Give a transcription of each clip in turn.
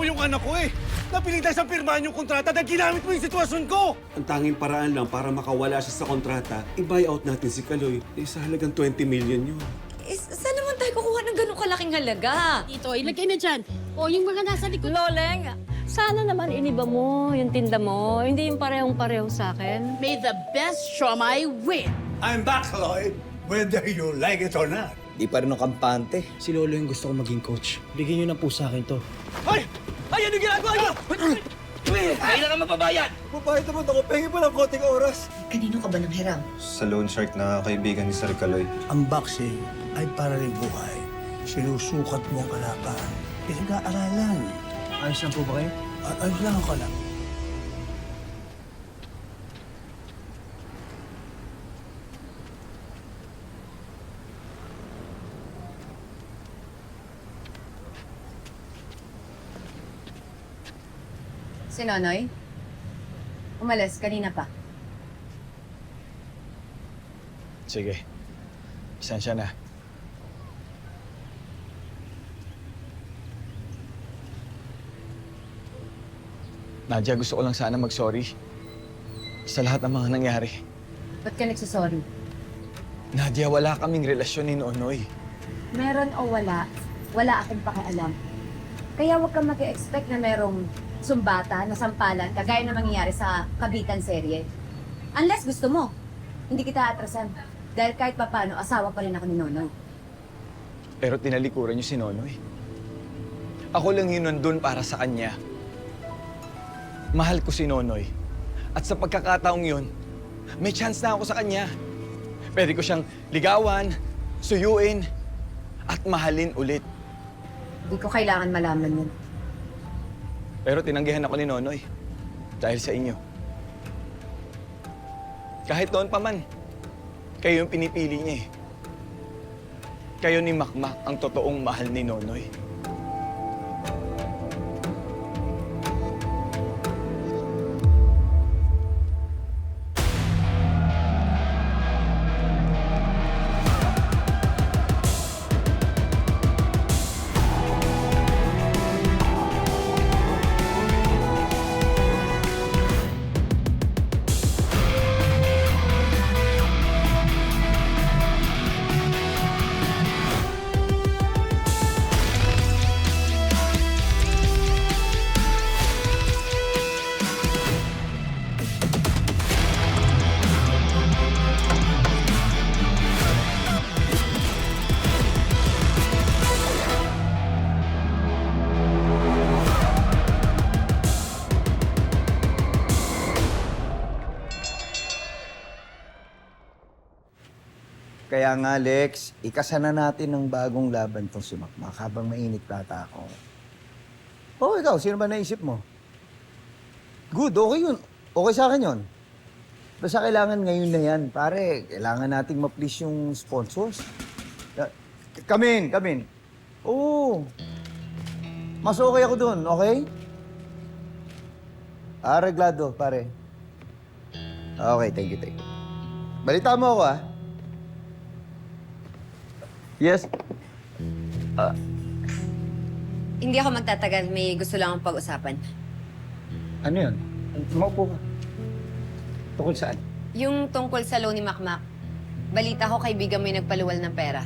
mo yung anak ko eh. Napiling tayo sa pirmahan yung kontrata dahil ginamit mo yung sitwasyon ko. Ang tanging paraan lang para makawala siya sa kontrata, i-buy out natin si Kaloy. Sa halagang 20 million yun. Saan naman tayo kukuha ng ganong kalaking halaga? Ito, ilagay na dyan. O, yung mga nasa likod. Loleng, sana naman iniba mo yung tinda mo. Hindi yung parehong-pareho sa akin. May the best siomay win. I'm back, Lloyd. Whether you like it or not. Di pa rin ang kampante. Si Lolo yung gusto ko maging coach. Bigyan niyo na po sa akin to. Ay! Ay, ano ginagawa niyo? Kailangan mapabayad! Babayad naman ako. Pengi pa lang konting oras. Kanino ka ba nang hiram? Sa loan shark na kaibigan ni Sir Kaloy. Ang boxing ay para rin buhay. Sinusukat mo ang kalaban. Pinag-aaralan. Ayos lang po ba kayo? At ayos lang ako lang. Si Nonoy? Umalis kanina pa. Sige. Pasensya na. Nadia, gusto ko lang sana mag-sorry sa lahat ng mga nangyari. Ba't ka nagsasorry? Nadia, wala kaming relasyon ni Nonoy. Meron o wala, wala akong pakialam. Kaya huwag kang mag-expect na merong sumbata, nasampalan, kagaya na mangyayari sa Kabitan serye. Unless gusto mo, hindi kita atrasan. Dahil kahit papano, asawa pa rin ako ni Nonoy. Pero tinalikuran niyo si Nonoy. Ako lang yun nandun para sa kanya. Mahal ko si Nonoy. At sa pagkakataong yun, may chance na ako sa kanya. Pwede ko siyang ligawan, suyuin, at mahalin ulit. Hindi ko kailangan malaman yun. Pero tinanggihan ako ni Nonoy. Dahil sa inyo. Kahit noon pa man, kayo yung pinipili niya eh. Kayo ni Makmak ang totoong mahal ni Nonoy. Kaya nga, Lex, ikasana natin ng bagong laban tong si Makmak habang mainit bata ako. Oh, ikaw, sino ba naisip mo? Good, okay yun. Okay sa akin yun. Basta kailangan ngayon na yan. Pare, kailangan nating ma-please yung sponsors. Come in. Oo. Mas okay ako dun, okay? Reglado, pare. Okay, thank you. Balita mo ako, ah. Yes? Hindi ako magtatagal. May gusto lang akong pag-usapan. Ano yun? Maupo ka. Tungkol saan? Yung tungkol sa loan ni Makmak. Balita ko kaibigan mo yung nagpaluwal ng pera.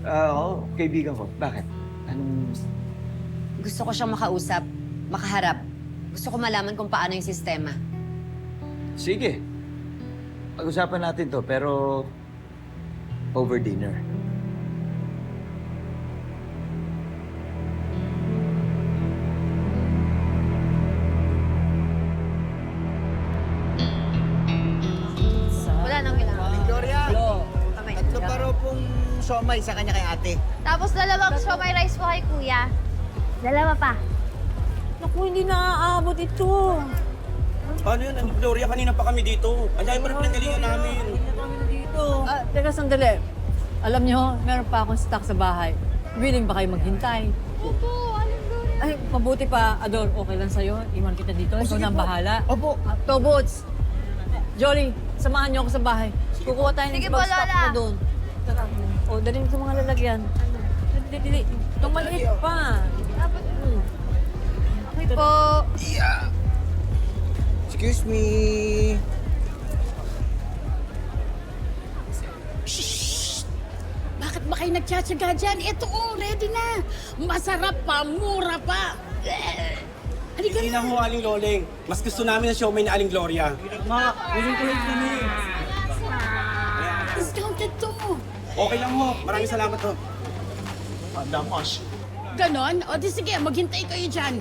Oo, kaibigan ko. Bakit? Anong... Gusto ko siyang makausap, makaharap. Gusto ko malaman kung paano yung sistema. Sige. Pag-usapan natin to, pero... over dinner. Wala nang kailangan. Victoria, Kamay. tatlo pa raw pong siomay sa kanya kay ate. Tapos dalawang siomay rice po kay kuya. Dalawa pa. Naku, hindi na-aabot ito. Paano yun? Victoria, kanina pa kami dito. Ang dami pa rin pinanggalingan namin. Teka, sandali. Alam niyo, meron pa akong stock sa bahay. Willing ba kayo maghintay? Opo, anong gawin? Ay, mabuti pa, Ador, okay lang sa'yo. Iwan kita dito. Ikaw na ang bahala. Opo. Tobots! Jolly, samahan niyo ako sa bahay. Kukuha tayo ng Sige po, stock Lola. na doon. Tara. O, dalhin sa mga lalagyan. Dili. Itong maliit pa. Dapat Coffee po. Excuse me. Bakit ba kayo nagtsatsaga dyan? Ito ready na. Masarap pa, mura pa. Halika Hindi na. na ho, Aling Loleng. Mas gusto namin ang siomay na Aling Gloria. Discounted to. Okay lang ho. Maraming salamat ho. Ganon? O di sige, maghintay kayo dyan.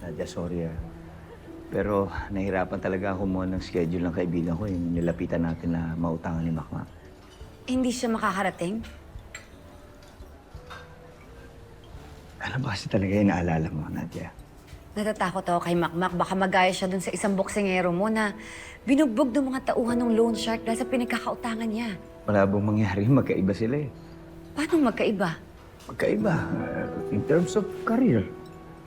Nadia, sorry ah. Pero nahirapan talaga ako mo ng schedule ng kaibigan ko, yung nilapitan natin na mautangan ni Makmak. Hindi siya makakarating? Ano ba kasi talaga yung naalala mo, Nadia? Natatakot ako kay Makmak. Baka magaya siya dun sa isang boksingero mo na binugbog ng mga tauhan ng loan shark dahil sa pinagkakautangan niya. Wala bang mangyari, magkaiba sila eh. Paano magkaiba? Magkaiba, in terms of career.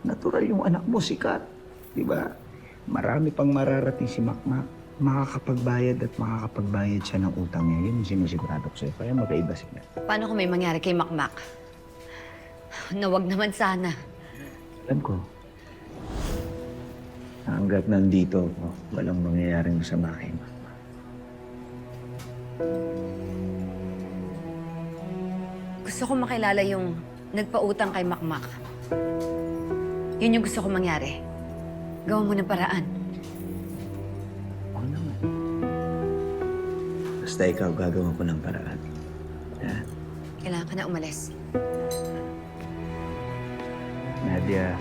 Natural yung anak mo, sikat. Di ba? Marami pang mararating si Makmak. Makakapagbayad at makakapagbayad siya ng utang niya. Yun yung sinisigurado ko sa'yo. Kaya magkaiba sila. Paano kung may mangyari kay Makmak? Na wag naman sana. Alam ko. Hanggat nandito ako, walang mangyayaring masama kay Makmak. Gusto ko makilala yung nagpautang kay Makmak. Yun yung gusto ko mangyari. Gawa mo ng paraan. Oo naman. Basta ikaw gagawa ko ng paraan. Ha? Kailangan ka na umalis. Nadia.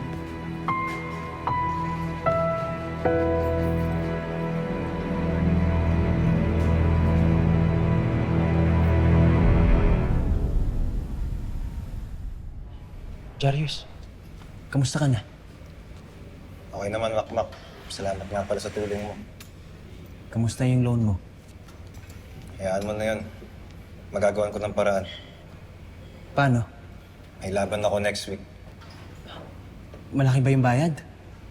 Jarius, kamusta ka na? Okay naman, Makmak. Salamat nga pala sa tulong mo. Kamusta yung loan mo? Hayaan mo na yun. Magagawan ko ng paraan. Paano? May laban ako next week. Malaki ba yung bayad?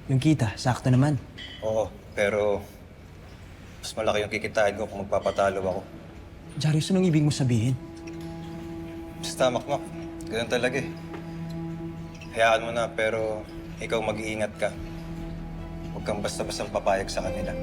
Yung kita, sakto naman. Oo, pero mas malaki yung kikitain ko kung magpapatalo ako. Jarius, anong ibig mo sabihin? Basta, Makmak. Ganun talaga eh. Hayaan mo na, pero ikaw mag-iingat ka. Huwag kang basta-bastang papayag sa kanila.